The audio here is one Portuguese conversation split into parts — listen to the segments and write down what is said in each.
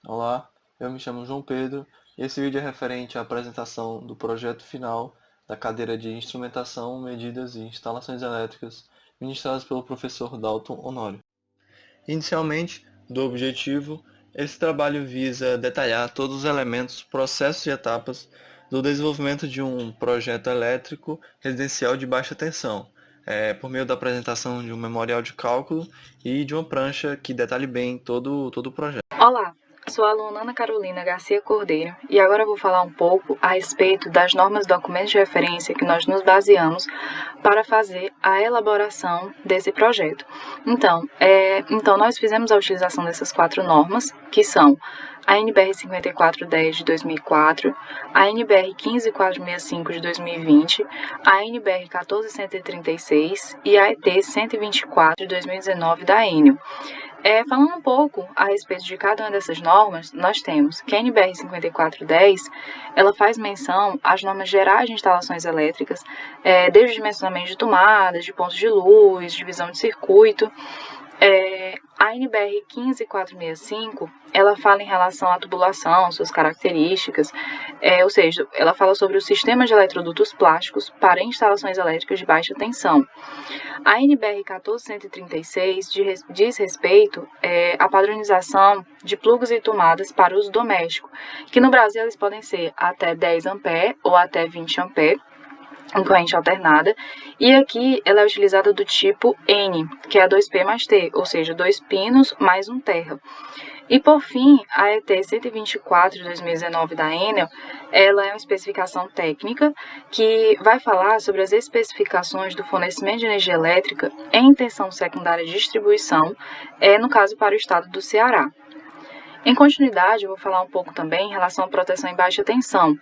Olá, eu me chamo João Pedro e esse vídeo é referente à apresentação do projeto final da cadeira de Instrumentação, Medidas e Instalações Elétricas, ministradas pelo professor Dalton Honório. Inicialmente, do objetivo, esse trabalho visa detalhar todos os elementos, processos e etapas do desenvolvimento de um projeto elétrico residencial de baixa tensão, por meio da apresentação de um memorial de cálculo e de uma prancha que detalhe bem todo o projeto. Olá, sou a aluna Ana Carolina Garcia Cordeiro e agora vou falar um pouco a respeito das normas e documentos de referência que nós nos baseamos para fazer a elaboração desse projeto. Então, nós fizemos a utilização dessas 4 normas, que são a NBR 5410 de 2004, a NBR 15465 de 2020, a NBR 14136 e a ET 124 de 2019 da Enel. Falando um pouco a respeito de cada uma dessas normas, nós temos que a NBR 5410, ela faz menção às normas gerais de instalações elétricas, desde o dimensionamento de tomadas, de pontos de luz, divisão de circuito. A NBR 15465, ela fala em relação à tubulação, suas características, ou seja, ela fala sobre o sistema de eletrodutos plásticos para instalações elétricas de baixa tensão. A NBR 14136 diz respeito à padronização de plugs e tomadas para uso doméstico, que no Brasil eles podem ser até 10 A ou até 20 A, em corrente alternada, e aqui ela é utilizada do tipo N, que é a 2P mais T, ou seja, 2 pinos mais 1 terra. E por fim, a ET 124 de 2019 da Enel, ela é uma especificação técnica que vai falar sobre as especificações do fornecimento de energia elétrica em tensão secundária de distribuição, no caso para o estado do Ceará. Em continuidade, eu vou falar um pouco também em relação à proteção em baixa tensão,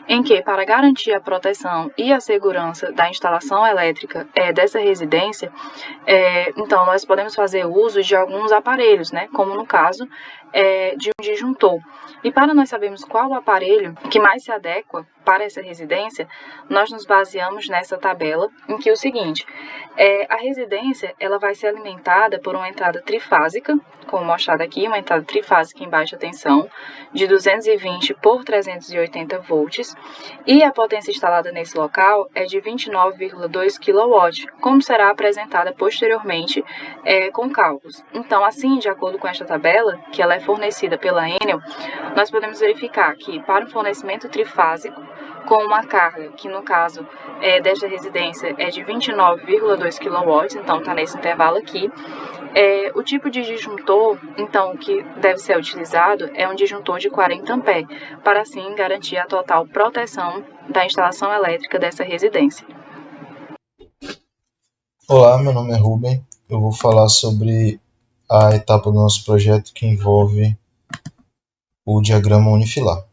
em que, para garantir a proteção e a segurança da instalação elétrica dessa residência, então nós podemos fazer uso de alguns aparelhos, como no caso de um disjuntor. E para nós sabermos qual o aparelho que mais se adequa para essa residência, nós nos baseamos nessa tabela, em que é o seguinte: a residência ela vai ser alimentada por uma entrada trifásica, como mostrado aqui, uma entrada trifásica em baixa tensão, de 220 por 380 volts, e a potência instalada nesse local é de 29,2 kW, como será apresentada posteriormente com cálculos. Então, assim, de acordo com esta tabela, que ela é fornecida pela Enel, nós podemos verificar que para um fornecimento trifásico, com uma carga que no caso desta residência é de 29,2 kW, então está nesse intervalo aqui. O tipo de disjuntor, então, que deve ser utilizado é um disjuntor de 40 A, para assim garantir a total proteção da instalação elétrica dessa residência. Olá, meu nome é Ruben. Eu vou falar sobre a etapa do nosso projeto que envolve o diagrama unifilar.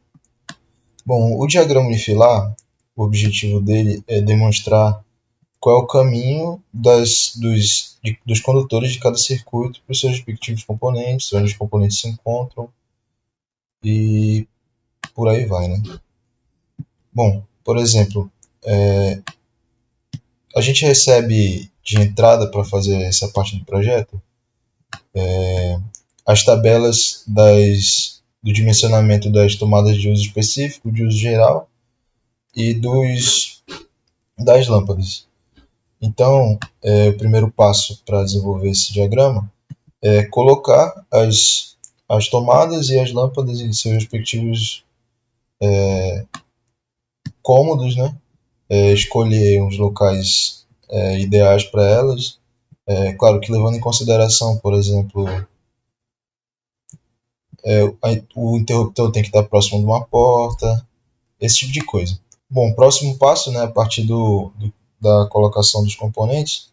Bom, o diagrama unifilar, o objetivo dele é demonstrar qual é o caminho dos condutores de cada circuito para os seus respectivos componentes, onde os componentes se encontram e por aí vai, né? Bom, por exemplo, a gente recebe de entrada para fazer essa parte do projeto as tabelas do dimensionamento das tomadas de uso específico, de uso geral e das lâmpadas. Então, o primeiro passo para desenvolver esse diagrama é colocar as tomadas e as lâmpadas em seus respectivos cômodos, né? Escolher os locais ideais para elas. Claro que levando em consideração, por exemplo, o interruptor tem que estar próximo de uma porta, esse tipo de coisa. Bom, o próximo passo, né, a partir da colocação dos componentes,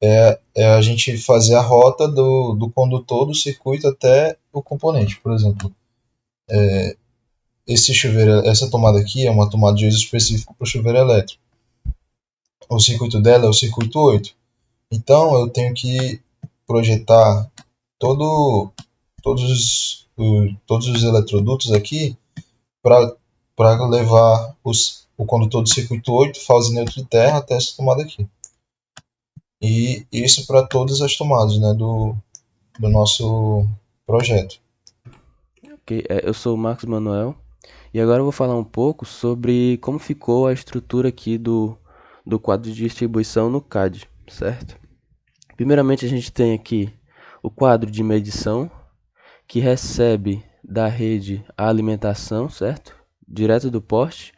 é a gente fazer a rota do condutor do circuito até o componente. Por exemplo, essa tomada aqui é uma tomada de uso específico para o chuveiro elétrico. O circuito dela é o circuito 8. Então, eu tenho que projetar todos os eletrodutos aqui para levar o condutor do circuito 8, fase neutro de terra, até essa tomada aqui. E isso para todas as tomadas, né, do nosso projeto. Eu sou o Marcos Manuel e agora eu vou falar um pouco sobre como ficou a estrutura aqui do quadro de distribuição no CAD, certo? Primeiramente a gente tem aqui o quadro de medição, que recebe da rede a alimentação, certo? Direto do poste.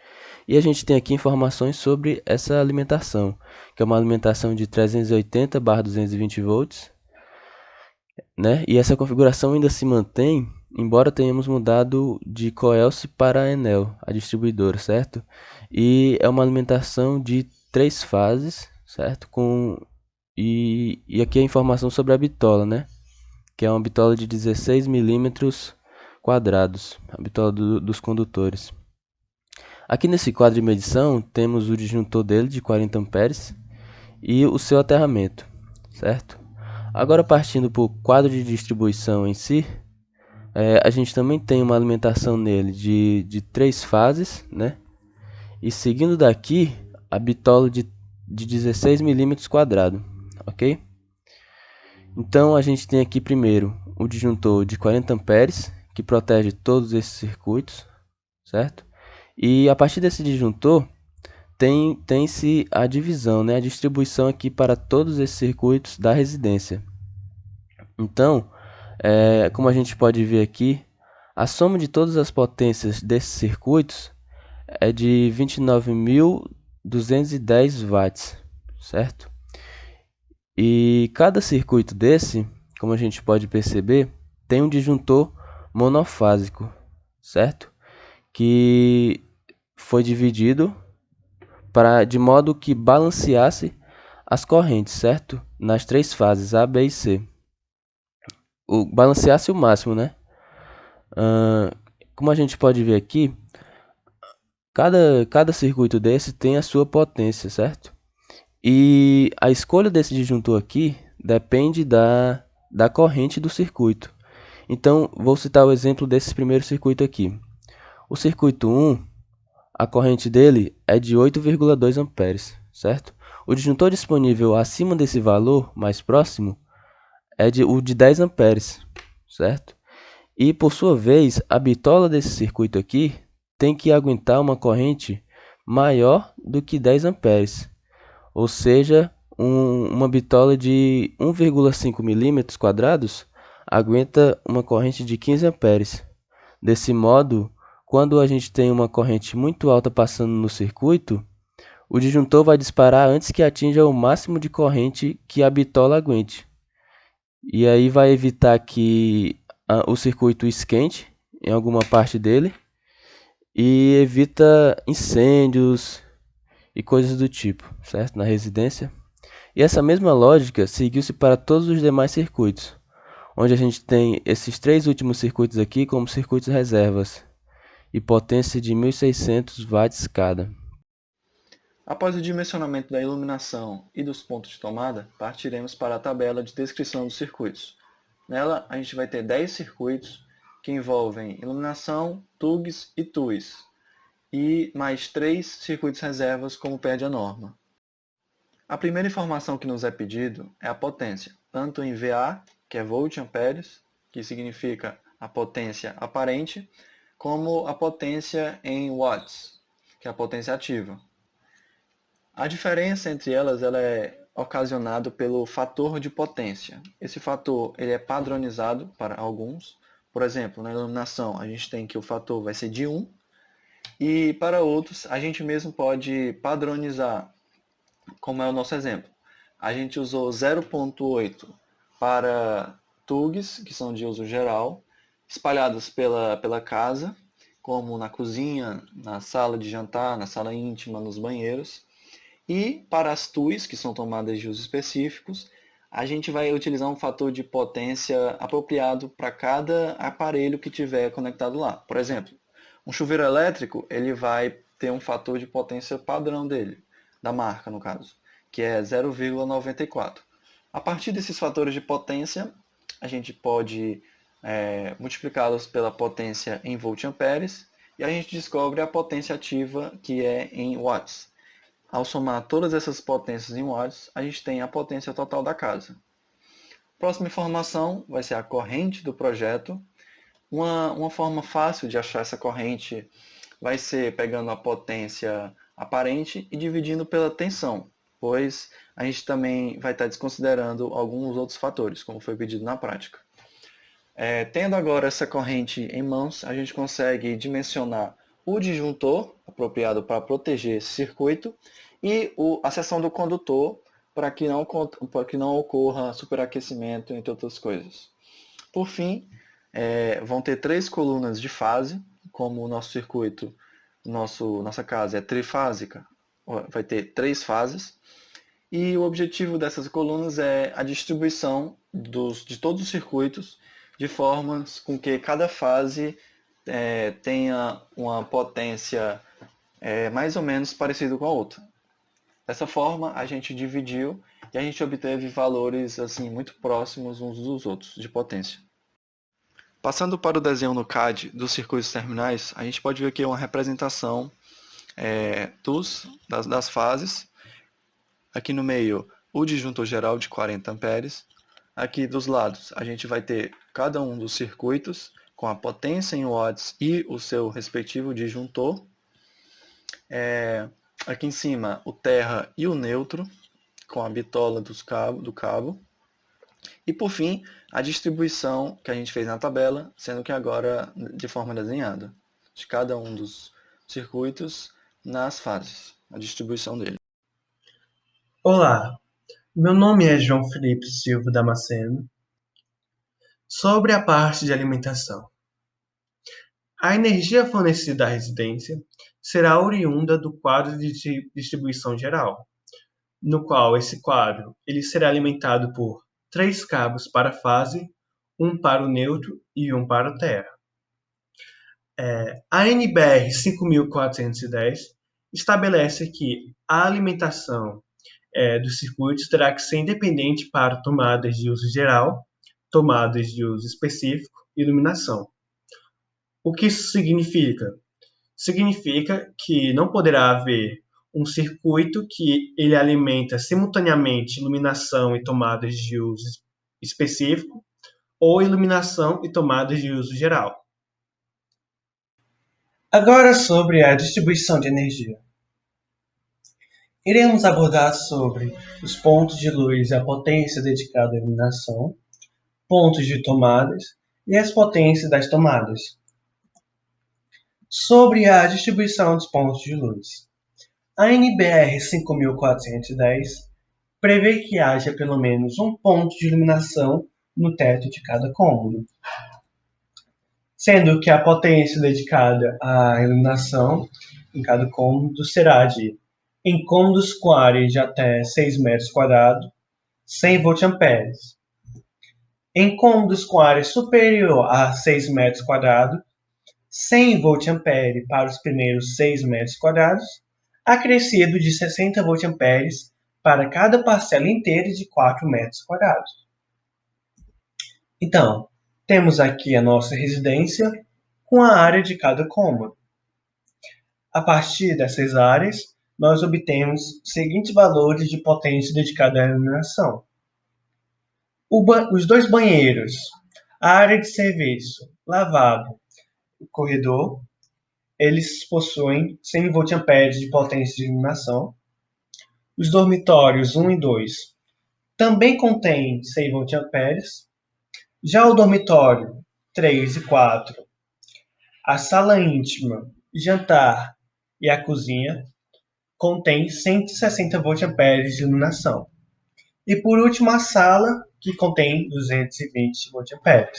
E a gente tem aqui informações sobre essa alimentação, que é uma alimentação de 380/220 volts, né? E essa configuração ainda se mantém, embora tenhamos mudado de Coelce para Enel, a distribuidora, certo? E é uma alimentação de 3 fases, certo? E aqui a informação sobre a bitola, né? Que é uma bitola de 16 milímetros quadrados, a bitola dos condutores. Aqui nesse quadro de medição temos o disjuntor dele de 40 amperes e o seu aterramento, certo? Agora partindo para o quadro de distribuição em si, a gente também tem uma alimentação nele de 3 fases, né? E seguindo daqui, a bitola de 16 milímetros quadrados, ok? Então a gente tem aqui primeiro o disjuntor de 40 amperes, que protege todos esses circuitos, certo? E a partir desse disjuntor tem-se a divisão, né? A distribuição aqui para todos esses circuitos da residência. Então, como a gente pode ver aqui, a soma de todas as potências desses circuitos é de 29.210 watts, certo? E cada circuito desse, como a gente pode perceber, tem um disjuntor monofásico, certo? Que foi dividido de modo que balanceasse as correntes, certo? Nas 3 fases, A, B e C. Balanceasse o máximo, né? Como a gente pode ver aqui, cada circuito desse tem a sua potência, certo? E a escolha desse disjuntor aqui depende da corrente do circuito. Então, vou citar o exemplo desse primeiro circuito aqui. O circuito 1, a corrente dele é de 8,2 amperes, certo? O disjuntor disponível acima desse valor, mais próximo, é o de 10 amperes, certo? E, por sua vez, a bitola desse circuito aqui tem que aguentar uma corrente maior do que 10 amperes. Ou seja, uma bitola de 1,5 milímetros quadrados aguenta uma corrente de 15 amperes. Desse modo, quando a gente tem uma corrente muito alta passando no circuito, o disjuntor vai disparar antes que atinja o máximo de corrente que a bitola aguente. E aí vai evitar que o circuito esquente em alguma parte dele e evita incêndios e coisas do tipo, certo? Na residência. E essa mesma lógica seguiu-se para todos os demais circuitos, onde a gente tem esses 3 últimos circuitos aqui como circuitos reservas e potência de 1.600 watts cada. Após o dimensionamento da iluminação e dos pontos de tomada, partiremos para a tabela de descrição dos circuitos. Nela, a gente vai ter 10 circuitos que envolvem iluminação, TUGs e TUIs, e mais 3 circuitos reservas como pede a norma. A primeira informação que nos é pedido é a potência, tanto em VA, que é volt amperes, que significa a potência aparente, como a potência em watts, que é a potência ativa. A diferença entre elas ela é ocasionada pelo fator de potência. Esse fator ele é padronizado para alguns. Por exemplo, na iluminação a gente tem que o fator vai ser de 1, e para outros a gente mesmo pode padronizar, como é o nosso exemplo. A gente usou 0,8 para TUGs, que são de uso geral, espalhados pela casa, como na cozinha, na sala de jantar, na sala íntima, nos banheiros. E para as TUIs, que são tomadas de uso específicos, a gente vai utilizar um fator de potência apropriado para cada aparelho que tiver conectado lá. Por exemplo, um chuveiro elétrico ele vai ter um fator de potência padrão dele, da marca no caso, que é 0,94. A partir desses fatores de potência, a gente pode multiplicá-los pela potência em volt-amperes e a gente descobre a potência ativa, que é em watts. Ao somar todas essas potências em watts, a gente tem a potência total da casa. Próxima informação vai ser a corrente do projeto. Uma forma fácil de achar essa corrente vai ser pegando a potência aparente e dividindo pela tensão, pois a gente também vai estar desconsiderando alguns outros fatores, como foi pedido na prática. Tendo agora essa corrente em mãos, a gente consegue dimensionar o disjuntor, apropriado para proteger esse circuito, e a seção do condutor, para que não ocorra superaquecimento, entre outras coisas. Por fim, vão ter 3 colunas de fase, como o nosso circuito, nossa casa é trifásica, vai ter 3 fases, e o objetivo dessas colunas é a distribuição de todos os circuitos, de formas com que cada fase tenha uma potência mais ou menos parecida com a outra. Dessa forma, a gente dividiu e a gente obteve valores assim muito próximos uns dos outros de potência. Passando para o desenho no CAD dos circuitos terminais, a gente pode ver aqui uma representação das fases. Aqui no meio, o disjuntor geral de 40 amperes. Aqui dos lados, a gente vai ter cada um dos circuitos com a potência em watts e o seu respectivo disjuntor. Aqui em cima, o terra e o neutro, com a bitola do cabo. E por fim, a distribuição que a gente fez na tabela, sendo que agora de forma desenhada, de cada um dos circuitos nas fases, a distribuição dele. Olá, meu nome é João Felipe Silva Damasceno. Sobre a parte de alimentação. A energia fornecida à residência será oriunda do quadro de distribuição geral, no qual esse quadro ele será alimentado por 3 cabos para a fase, um para o neutro e um para o terra. A NBR 5410 estabelece que a alimentação dos circuitos terá que ser independente para tomadas de uso geral, tomadas de uso específico e iluminação. O que isso significa? Significa que não poderá haver um circuito que ele alimenta simultaneamente iluminação e tomadas de uso específico ou iluminação e tomadas de uso geral. Agora sobre a distribuição de energia. Iremos abordar sobre os pontos de luz e a potência dedicada à iluminação, pontos de tomadas e as potências das tomadas. Sobre a distribuição dos pontos de luz. A NBR 5410 prevê que haja pelo menos um ponto de iluminação no teto de cada cômodo, sendo que a potência dedicada à iluminação em cada cômodo será de, em cômodos com área de até 6 metros quadrados, 100 VA. Em cômodos com área superior a 6 metros quadrados, 100 VA para os primeiros 6 metros quadrados, acrescido de 60 VA para cada parcela inteira de 4 metros quadrados. Então, temos aqui a nossa residência com a área de cada cômodo. A partir dessas áreas, nós obtemos os seguintes valores de potência dedicada à iluminação. Os 2 banheiros, a área de serviço, lavabo, o corredor, eles possuem 100 VA de potência de iluminação. Os dormitórios 1 e 2 também contêm 100 VA. Já o dormitório 3 e 4, a sala íntima, jantar e a cozinha contém 160 VA de iluminação. E por último a sala, que contém 220 VA.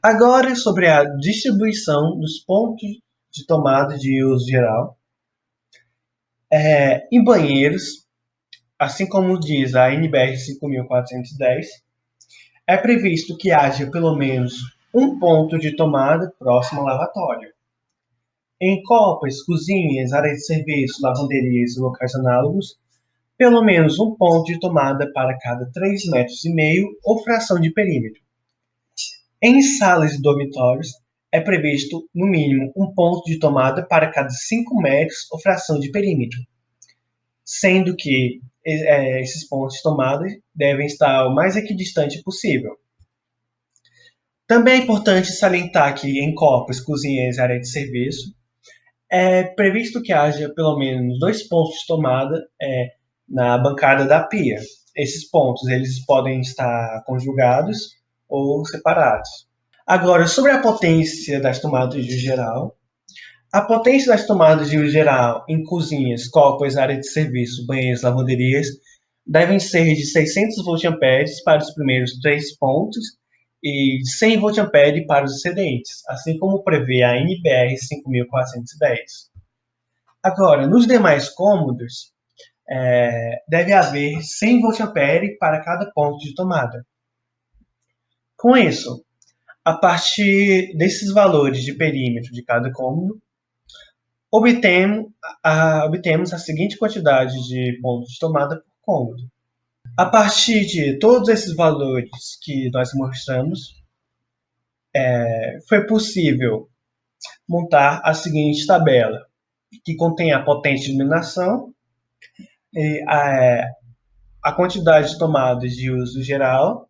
Agora sobre a distribuição dos pontos de tomada de uso geral. Em banheiros, assim como diz a NBR 5410, é previsto que haja pelo menos um ponto de tomada próximo ao lavatório. Em copas, cozinhas, áreas de serviço, lavanderias e locais análogos, pelo menos um ponto de tomada para cada 3,5 metros ou fração de perímetro. Em salas e dormitórios, é previsto, no mínimo, um ponto de tomada para cada 5 metros ou fração de perímetro, sendo que esses pontos de tomada devem estar o mais equidistante possível. Também é importante salientar que em corpos, cozinhas e área de serviço, é previsto que haja pelo menos 2 pontos de tomada na bancada da pia. Esses pontos eles podem estar conjugados ou separados. Agora, sobre a potência das tomadas de uso geral, a potência das tomadas de uso geral em cozinhas, copas, área de serviço, banheiros, lavanderias devem ser de 600 VA para os primeiros 3 pontos e 100 VA para os excedentes, assim como prevê a NBR 5410. Agora, nos demais cômodos, deve haver 100 VA para cada ponto de tomada. Com isso, a partir desses valores de perímetro de cada cômodo, obtemos a seguinte quantidade de pontos de tomada por cômodo. A partir de todos esses valores que nós mostramos, foi possível montar a seguinte tabela, que contém a potência de iluminação, e a quantidade de tomadas de uso geral,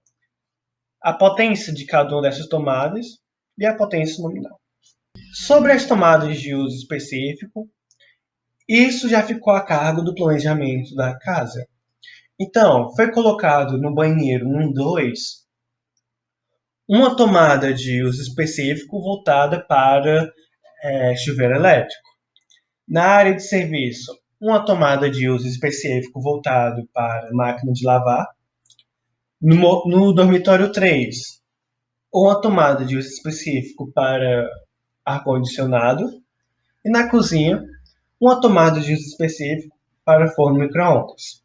a potência de cada uma dessas tomadas e a potência nominal. Sobre as tomadas de uso específico, isso já ficou a cargo do planejamento da casa. Então, foi colocado no banheiro 1, 2, uma tomada de uso específico voltada para chuveiro elétrico. Na área de serviço, uma tomada de uso específico voltado para máquina de lavar. No dormitório 3, uma tomada de uso específico para ar-condicionado. E na cozinha, uma tomada de uso específico para forno micro-ondas.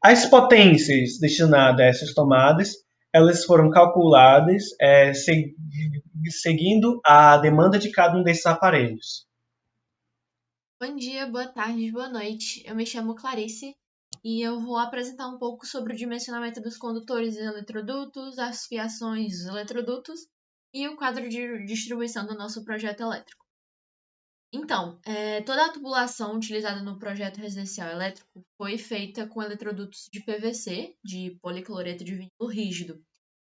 As potências destinadas a essas tomadas, elas foram calculadas seguindo a demanda de cada um desses aparelhos. Bom dia, boa tarde, boa noite. Eu me chamo Clarice e eu vou apresentar um pouco sobre o dimensionamento dos condutores e eletrodutos, as fiações dos eletrodutos e o quadro de distribuição do nosso projeto elétrico. Então, toda a tubulação utilizada no projeto residencial elétrico foi feita com eletrodutos de PVC, de policloreto de vinilo rígido.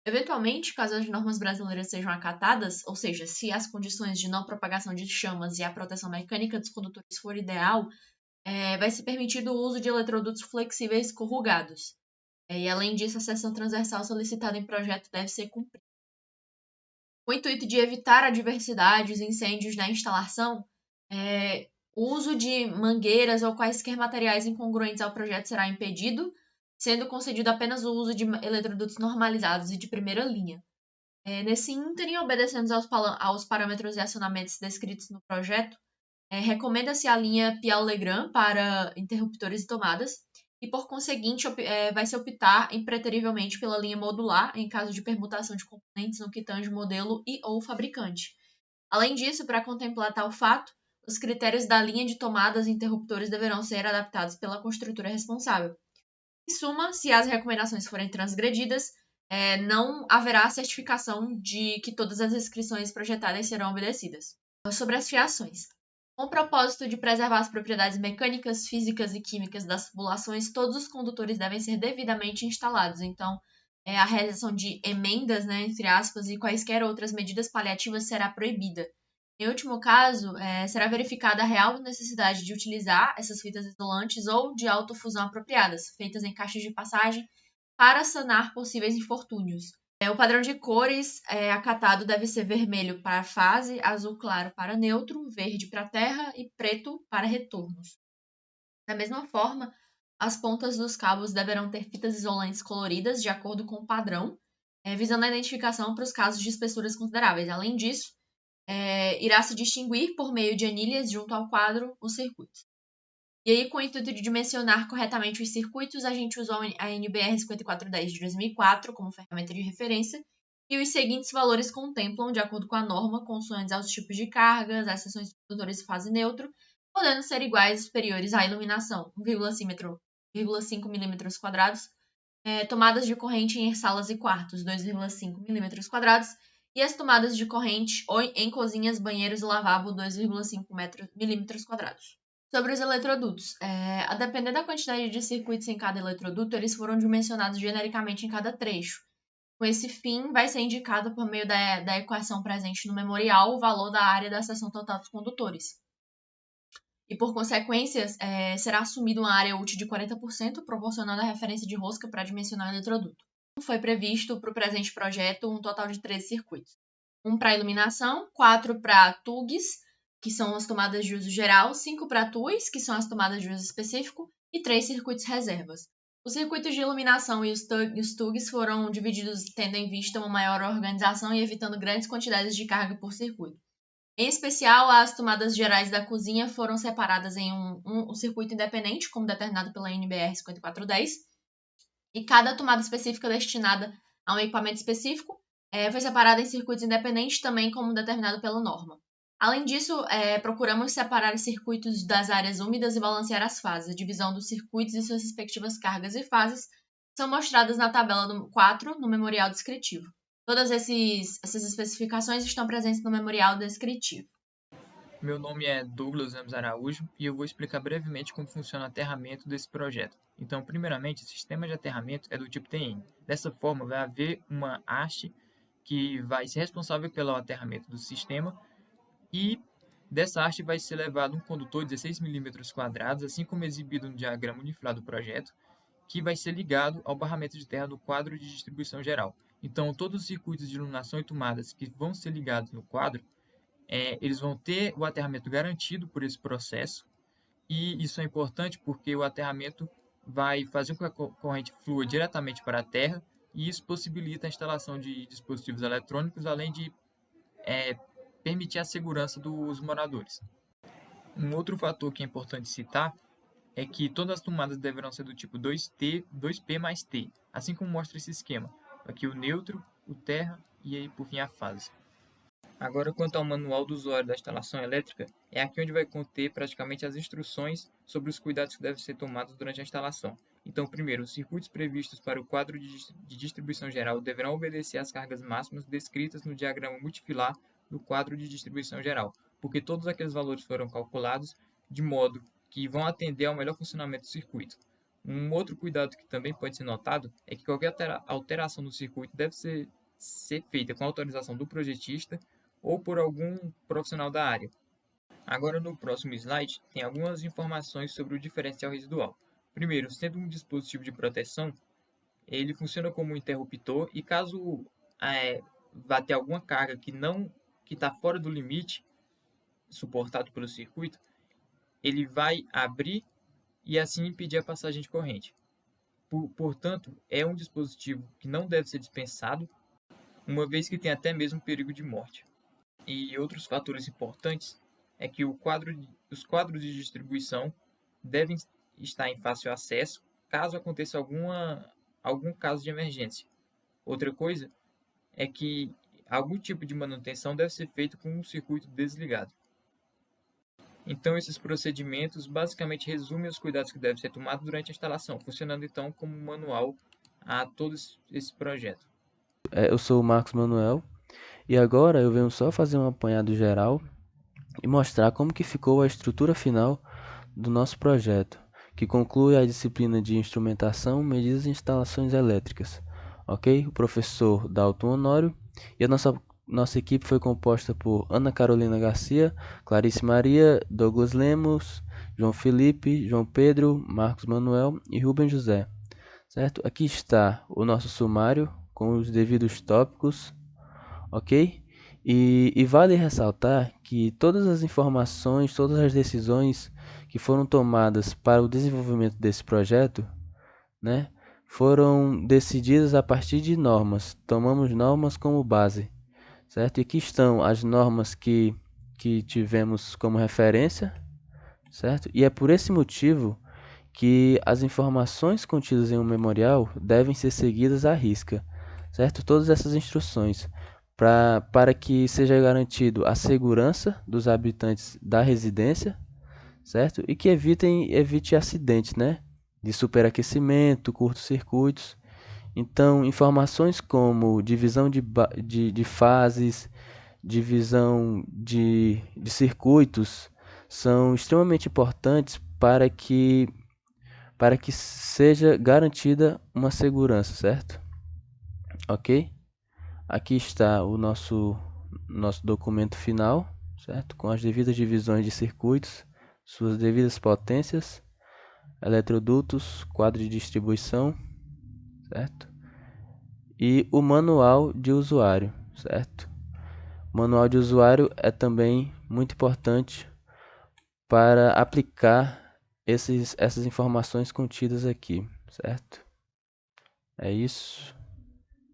Eventualmente, caso as normas brasileiras sejam acatadas, ou seja, se as condições de não propagação de chamas e a proteção mecânica dos condutores for ideal, vai ser permitido o uso de eletrodutos flexíveis corrugados. E, além disso, a seção transversal solicitada em projeto deve ser cumprida. Com o intuito de evitar adversidades e incêndios na instalação, o uso de mangueiras ou quaisquer materiais incongruentes ao projeto será impedido, sendo concedido apenas o uso de eletrodutos normalizados e de primeira linha. Nesse ínterim, obedecendo aos parâmetros e acionamentos descritos no projeto, recomenda-se a linha Pial-Legrand para interruptores e tomadas, e por conseguinte vai-se optar impreterivelmente pela linha modular em caso de permutação de componentes no que tange modelo e ou fabricante. Além disso, para contemplar tal fato, os critérios da linha de tomadas e interruptores deverão ser adaptados pela construtora responsável. Em suma, se as recomendações forem transgredidas, não haverá certificação de que todas as restrições projetadas serão obedecidas. Sobre as fiações. Com o propósito de preservar as propriedades mecânicas, físicas e químicas das tubulações, todos os condutores devem ser devidamente instalados. Então, a realização de emendas, entre aspas, e quaisquer outras medidas paliativas será proibida. Em último caso, será verificada a real necessidade de utilizar essas fitas isolantes ou de autofusão apropriadas, feitas em caixas de passagem, para sanar possíveis infortúnios. O padrão de cores acatado deve ser vermelho para fase, azul claro para neutro, verde para terra e preto para retornos. Da mesma forma, as pontas dos cabos deverão ter fitas isolantes coloridas de acordo com o padrão, visando a identificação para os casos de espessuras consideráveis. Além disso, irá se distinguir por meio de anilhas junto ao quadro os circuitos. E aí, com o intuito de dimensionar corretamente os circuitos, a gente usou a NBR 5410 de 2004 como ferramenta de referência, e os seguintes valores contemplam, de acordo com a norma, consoantes aos tipos de cargas, às seções de condutores de fase neutro, podendo ser iguais ou superiores à iluminação, 1,5 mm², tomadas de corrente em salas e quartos, 2,5 mm², e as tomadas de corrente em cozinhas, banheiros e lavabo, 2,5 mm². Sobre os eletrodutos, a depender da quantidade de circuitos em cada eletroduto, eles foram dimensionados genericamente em cada trecho. Com esse fim, vai ser indicado por meio da equação presente no memorial o valor da área da seção total dos condutores. E, por consequência, será assumida uma área útil de 40%, proporcionando a referência de rosca para dimensionar o eletroduto. Foi previsto para o presente projeto um total de 13 circuitos. Um para iluminação, 4 para TUGs, que são as tomadas de uso geral, 5 para TUIs, que são as tomadas de uso específico, e 3 circuitos reservas. Os circuitos de iluminação e os TUGs foram divididos tendo em vista uma maior organização e evitando grandes quantidades de carga por circuito. Em especial, as tomadas gerais da cozinha foram separadas em um circuito independente, como determinado pela NBR 5410, e cada tomada específica destinada a um equipamento específico foi separada em circuitos independentes, também como determinado pela norma. Além disso, procuramos separar os circuitos das áreas úmidas e balancear as fases. A divisão dos circuitos e suas respectivas cargas e fases são mostradas na tabela 4, no memorial descritivo. Todas essas especificações estão presentes no memorial descritivo. Meu nome é Douglas Ramos Araújo e eu vou explicar brevemente como funciona o aterramento desse projeto. Então, primeiramente, o sistema de aterramento é do tipo TN. Dessa forma, vai haver uma haste que vai ser responsável pelo aterramento do sistema e dessa haste vai ser levado um condutor de 16 mm², assim como exibido no diagrama unifilar do projeto, que vai ser ligado ao barramento de terra do quadro de distribuição geral. Então, todos os circuitos de iluminação e tomadas que vão ser ligados no quadro, eles vão ter o aterramento garantido por esse processo, e isso é importante porque o aterramento vai fazer com que a corrente flua diretamente para a terra, e isso possibilita a instalação de dispositivos eletrônicos, além de permitir a segurança dos moradores. Um outro fator que é importante citar é que todas as tomadas deverão ser do tipo 2P mais T, assim como mostra esse esquema. Aqui o neutro, o terra e aí por fim a fase. Agora, quanto ao manual do usuário da instalação elétrica, é aqui onde vai conter praticamente as instruções sobre os cuidados que devem ser tomados durante a instalação. Então, primeiro, os circuitos previstos para o quadro de distribuição geral deverão obedecer às cargas máximas descritas no diagrama multifilar do quadro de distribuição geral, porque todos aqueles valores foram calculados de modo que vão atender ao melhor funcionamento do circuito. Um outro cuidado que também pode ser notado é que qualquer alteração no circuito deve ser feita com autorização do projetista ou por algum profissional da área. Agora, no próximo slide, tem algumas informações sobre o diferencial residual. Primeiro, sendo um dispositivo de proteção, ele funciona como um interruptor e caso vá ter alguma carga que está fora do limite suportado pelo circuito, ele vai abrir e assim impedir a passagem de corrente. Portanto, é um dispositivo que não deve ser dispensado, uma vez que tem até mesmo perigo de morte. E outros fatores importantes é que os quadros de distribuição devem estar em fácil acesso caso aconteça algum caso de emergência. Outra coisa é que algum tipo de manutenção deve ser feito com um circuito desligado. Então, esses procedimentos basicamente resumem os cuidados que devem ser tomados durante a instalação, funcionando então como um manual a todo esse projeto. Eu sou o Marcos Manuel e agora eu venho só fazer um apanhado geral e mostrar como que ficou a estrutura final do nosso projeto, que conclui a disciplina de instrumentação, medidas e instalações elétricas. Ok? O professor Dalton Honório e a nossa equipe foi composta por Ana Carolina Garcia, Clarice Maria, Douglas Lemos, João Felipe, João Pedro, Marcos Manuel e Rubem José. Certo? Aqui está o nosso sumário com os devidos tópicos, ok? E vale ressaltar que todas as informações, todas as decisões que foram tomadas para o desenvolvimento desse projeto, né, foram decididas a partir de normas. Tomamos normas como base, certo? E aqui estão as normas que tivemos como referência, certo? E é por esse motivo que as informações contidas em um memorial devem ser seguidas à risca, certo? Todas essas instruções para que seja garantido a segurança dos habitantes da residência, certo? E que evite acidentes, né? De superaquecimento, curtos-circuitos. Então, informações como divisão de fases, divisão de circuitos são extremamente importantes para que seja garantida uma segurança, certo? ok? Aqui está o nosso documento final, certo? Com as devidas divisões de circuitos, suas devidas potências, eletrodutos, quadro de distribuição, certo? E o manual de usuário, certo? O manual de usuário é também muito importante para aplicar essas informações contidas aqui, certo? É isso.